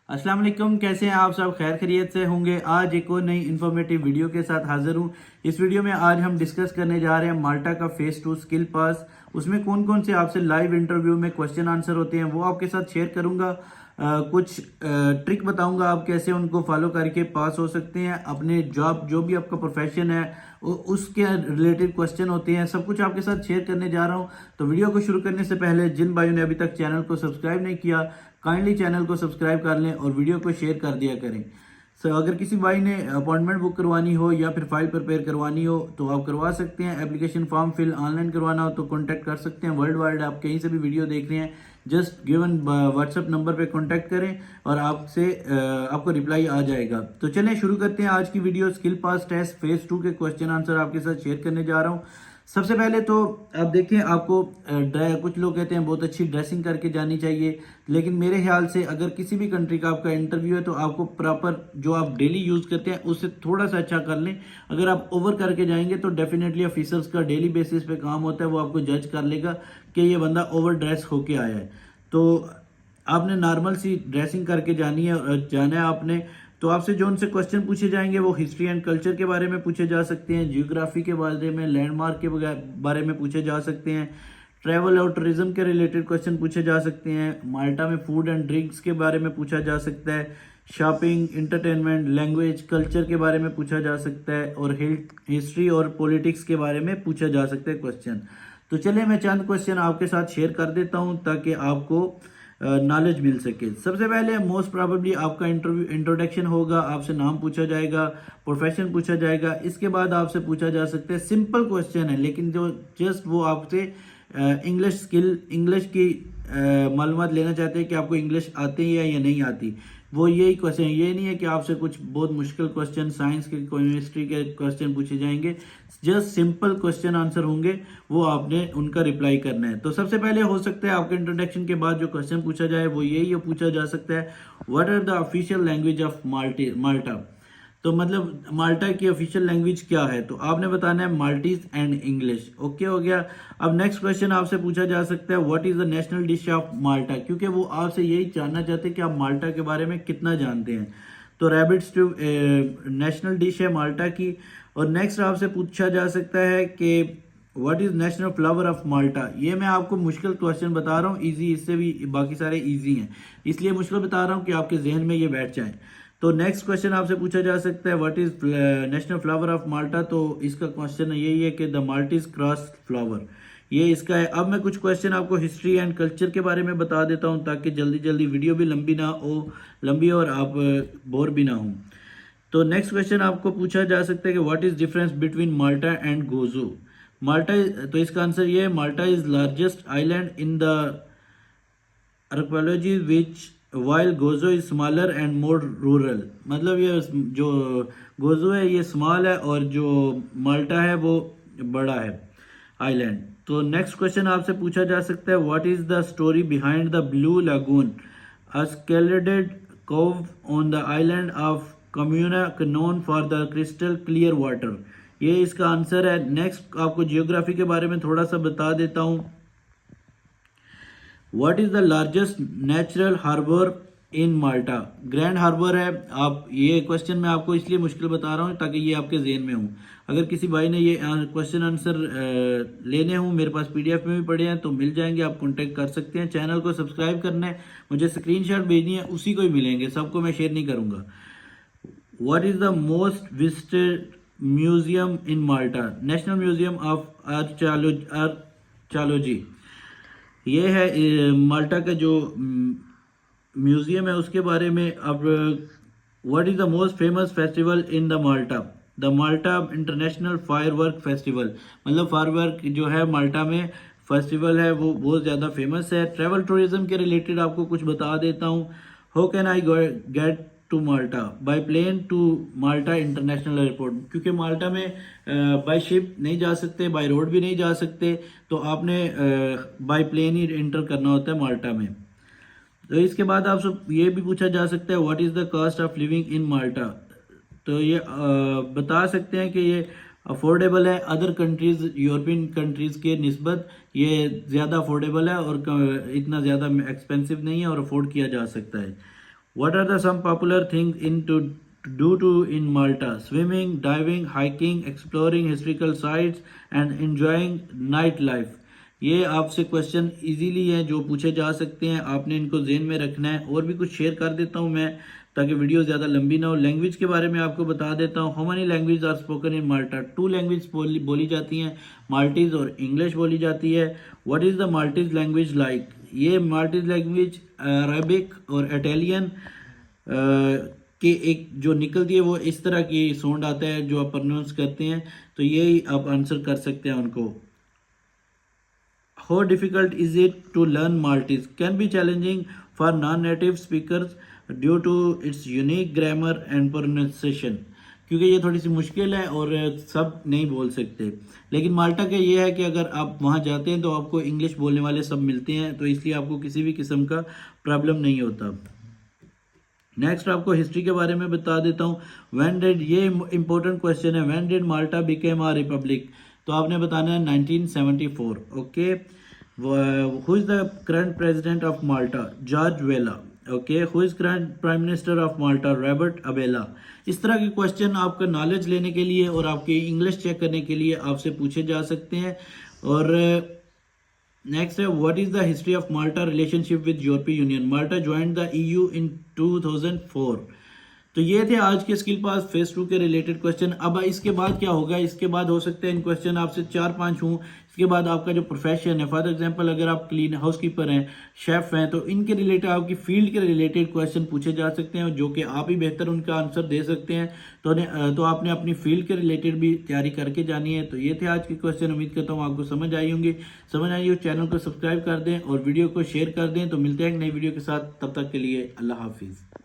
अस्सलाम वालेकुम, कैसे हैं आप सब? खैर खैरियत से होंगे। आज एक और नई इन्फॉर्मेटिव वीडियो के साथ हाजिर हूं। इस वीडियो में आज हम डिस्कस करने जा रहे हैं माल्टा का फेज 2 स्किल पास। उसमें कौन कौन से आपसे लाइव इंटरव्यू में क्वेश्चन आंसर होते हैं वो आपके साथ शेयर करूंगा। कुछ ट्रिक बताऊंगा आप कैसे उनको फॉलो करके पास हो सकते हैं। अपने जॉब जो भी आपका प्रोफेशन है उसके रिलेटेड क्वेश्चन होते हैं, सब कुछ आपके साथ शेयर करने जा रहा हूं। तो वीडियो को शुरू करने से पहले जिन भाइयों ने अभी तक चैनल को सब्सक्राइब नहीं किया, काइंडली चैनल को सब्सक्राइब कर लें और वीडियो को शेयर कर दिया करें। अगर किसी भाई ने अपॉइंटमेंट बुक करवानी हो या फिर फाइल प्रिपेयर करवानी हो तो आप करवा सकते हैं। एप्लीकेशन फॉर्म फिल ऑनलाइन करवाना हो तो कांटेक्ट कर सकते हैं। वर्ल्ड वाइड आप कहीं से भी वीडियो देख रहे हैं, जस्ट गिवन व्हाट्सएप नंबर पे कांटेक्ट करें और आपको रिप्लाई आ जाएगा। तो चलें शुरू करते हैं आज की वीडियो। स्किल पास टेस्ट फेज 2 के क्वेश्चन आंसर आपके साथ शेयर करने जा रहा हूँ। सबसे पहले तो आप देखें, आपको कुछ लोग कहते हैं बहुत अच्छी ड्रेसिंग करके जानी चाहिए, लेकिन मेरे ख्याल से अगर किसी भी कंट्री का आपका इंटरव्यू है तो आपको प्रॉपर जो आप डेली यूज करते हैं उससे थोड़ा सा अच्छा कर लें। अगर आप ओवर करके जाएंगे तो डेफिनेटली ऑफिसर्स का डेली बेसिस पे काम होता है, वो आपको जज कर लेगा कि ये बंदा ओवर ड्रेस होके आया है। तो आपने नॉर्मल सी ड्रेसिंग करके जानी है और जाना है आपने। तो आपसे जो उनसे क्वेश्चन पूछे जाएंगे वो हिस्ट्री एंड कल्चर के बारे में पूछे जा सकते हैं, जियोग्राफी के बारे में, लैंडमार्क के बारे में पूछे जा सकते हैं, ट्रैवल और टूरिज्म के रिलेटेड क्वेश्चन पूछे जा सकते हैं, माल्टा में फूड एंड ड्रिंक्स के बारे में पूछा जा सकता है, शॉपिंग, इंटरटेनमेंट, लैंग्वेज, कल्चर के बारे में पूछा जा सकता है और हिस्ट्री और पॉलिटिक्स के बारे में पूछा जा सकता है क्वेश्चन। तो चलिए मैं चंद क्वेश्चन आपके साथ शेयर कर देता हूं ताकि आपको नॉलेज मिल सके। सबसे पहले मोस्ट प्रोबेबली आपका इंटरव्यू इंट्रोडक्शन होगा, आपसे नाम पूछा जाएगा, प्रोफेशन पूछा जाएगा। इसके बाद आपसे पूछा जा सकता है, सिंपल क्वेश्चन है लेकिन जो जस्ट वो आपसे इंग्लिश स्किल, इंग्लिश की मालूमात लेना चाहते हैं कि आपको इंग्लिश आती है या नहीं आती। वो यही क्वेश्चन है, ये नहीं है कि आपसे कुछ बहुत मुश्किल क्वेश्चन, साइंस के, केमिस्ट्री के क्वेश्चन पूछे जाएंगे। जस्ट सिंपल क्वेश्चन आंसर होंगे, वो आपने उनका रिप्लाई करना है। तो सबसे पहले हो सकता है आपके इंट्रोडक्शन के बाद जो क्वेश्चन पूछा जाए वो यही पूछा जा सकता है, what are the official language of Malta. तो मतलब माल्टा की ऑफिशियल लैंग्वेज क्या है, तो आपने बताना है माल्टीज एंड इंग्लिश। ओके हो गया। अब नेक्स्ट क्वेश्चन आपसे पूछा जा सकता है, what is the national dish of माल्टा, क्योंकि वो आपसे यही जानना चाहते हैं कि आप माल्टा के बारे में कितना जानते हैं। तो रैबिट स्ट्यू नेशनल डिश है माल्टा की। और नेक्स्ट आपसे पूछा जा सकता है कि what is national flower of माल्टा। ये मैं आपको मुश्किल क्वेश्चन बता रहा हूँ, इजी, इससे भी बाकी सारे इजी हैं, इसलिए मुश्किल बता रहा हूँ कि आपके जहन में ये बैठ जाए। तो नेक्स्ट क्वेश्चन आपसे पूछा जा सकता है, what is national flower of Malta. तो इसका क्वेश्चन यही है कि द माल्टीज क्रॉस फ्लावर, ये इसका है। अब मैं कुछ क्वेश्चन आपको हिस्ट्री एंड कल्चर के बारे में बता देता हूं ताकि जल्दी जल्दी वीडियो भी लंबी और आप बोर भी ना हो। तो नेक्स्ट क्वेश्चन आपको पूछा जा सकता है कि what is difference between Malta and Gozo. Malta, तो इसका आंसर ये है, Malta is largest island in the आर्कियोलॉजी which while Gozo is smaller and more rural. मतलब ये जो गोजो है ये स्मॉल है और जो माल्टा है वो बड़ा है आइलैंड। तो नेक्स्ट क्वेश्चन आपसे पूछा जा सकता है, what is the story behind the blue lagoon, a secluded cove on the island of Comino known for the crystal clear water. ये इसका आंसर है। नेक्स्ट आपको जियोग्राफी के बारे में थोड़ा सा बता देता हूँ, what is the largest natural harbour in Malta. Grand Harbour है। आप ये क्वेश्चन मैं आपको इसलिए मुश्किल बता रहा हूँ ताकि ये आपके जेहन में हो। अगर किसी भाई ने ये क्वेश्चन आंसर लेने हों, मेरे पास पीडीएफ में भी पड़े हैं तो मिल जाएंगे, आप कांटेक्ट कर सकते हैं। चैनल को सब्सक्राइब करना है, मुझे स्क्रीनशॉट भेजनी है, उसी को ही मिलेंगे, सबको मैं शेयर नहीं करूँगा। What is the most visited museum in Malta, national museum of archaeology. ये है माल्टा का जो म्यूजियम है उसके बारे में। अब what is the most famous festival in the Malta, the Malta international firework festival. मतलब फायरवर्क जो है माल्टा में फेस्टिवल है वो बहुत ज़्यादा फेमस है। ट्रैवल टूरिज्म के रिलेटेड आपको कुछ बता देता हूँ, how can I get to Malta, by plane to Malta International Airport. क्योंकि माल्टा में बाय शिप नहीं जा सकते, बाय रोड भी नहीं जा सकते, तो आपने बाय प्लेन ही एंटर करना होता है माल्टा में। तो इसके बाद आपसे ये भी पूछा जा सकता है, what is the cost of living in Malta. तो ये बता सकते हैं कि ये अफोर्डेबल है, अदर कंट्रीज, यूरोपियन कंट्रीज़ के निस्बत ये ज़्यादा अफोर्डेबल है और इतना ज़्यादा एक्सपेंसिव नहीं है और अफोर्ड किया जा सकता है। What are the some popular things in to do to in Malta? Swimming, diving, hiking, exploring historical sites and enjoying nightlife. ये आपसे क्वेश्चन इजीली हैं जो पूछे जा सकते हैं, आपने इनको ज़हन में रखना है। और भी कुछ शेयर कर देता हूँ मैं ताकि वीडियो ज़्यादा लंबी ना हो। लैंग्वेज के बारे में आपको बता देता हूँ। How many language are spoken in Malta? 2 language बोली जाती हैं, माल्टीज और इंग्लिश बोली जाती है। What is the Maltese language like? ये माल्टीज लैंग्वेज अरबिक और इटालियन कि एक जो निकलती है वो इस तरह की साउंड आता है जो आप प्रोनाउंस करते हैं, तो ये आप आंसर कर सकते हैं उनको। How difficult is it to learn Maltese? Can be challenging for non native speakers due to its unique grammar and pronunciation, क्योंकि ये थोड़ी सी मुश्किल है और सब नहीं बोल सकते। लेकिन माल्टा का ये है कि अगर आप वहाँ जाते हैं तो आपको इंग्लिश बोलने वाले सब मिलते हैं, तो इसलिए आपको किसी भी किस्म का प्रॉब्लम नहीं होता। नेक्स्ट आपको हिस्ट्री के बारे में बता देता हूँ। व्हेन डिड, ये इंपॉर्टेंट क्वेश्चन है, when did Malta became a republic? तो आपने बताना है 1974। Okay. Who is the current president of Malta? George Vella. Okay. Who is current prime minister of Malta? Robert Abela. इस तरह के क्वेश्चन आपका नॉलेज लेने के लिए और आपकी इंग्लिश चेक करने के लिए आपसे पूछे जा सकते हैं। और नेक्स्ट है, what is the history of Malta relationship with European Union? Malta joined the EU in 2004। तो ये थे आज के स्किल पास फेज 2 के रिलेटेड क्वेश्चन। अब इसके बाद क्या होगा? इसके बाद हो सकते हैं इन क्वेश्चन आपसे 4-5 हों। इसके बाद आपका जो प्रोफेशन है, फॉर एग्जांपल अगर आप क्लीन हाउसकीपर हैं, शेफ हैं, तो इनके रिलेटेड आपकी फील्ड के रिलेटेड क्वेश्चन पूछे जा सकते हैं जो कि आप ही बेहतर उनका आंसर दे सकते हैं। तो आपने अपनी फील्ड के रिलेटेड भी तैयारी करके जानी है। तो ये थे आज के क्वेश्चन। उम्मीद करता हूँ आपको समझ आई होंगी। समझ आई हो चैनल को सब्सक्राइब कर दें और वीडियो को शेयर कर दें। तो मिलते हैं एक नई वीडियो के साथ, तब तक के लिए अल्लाह हाफिज़।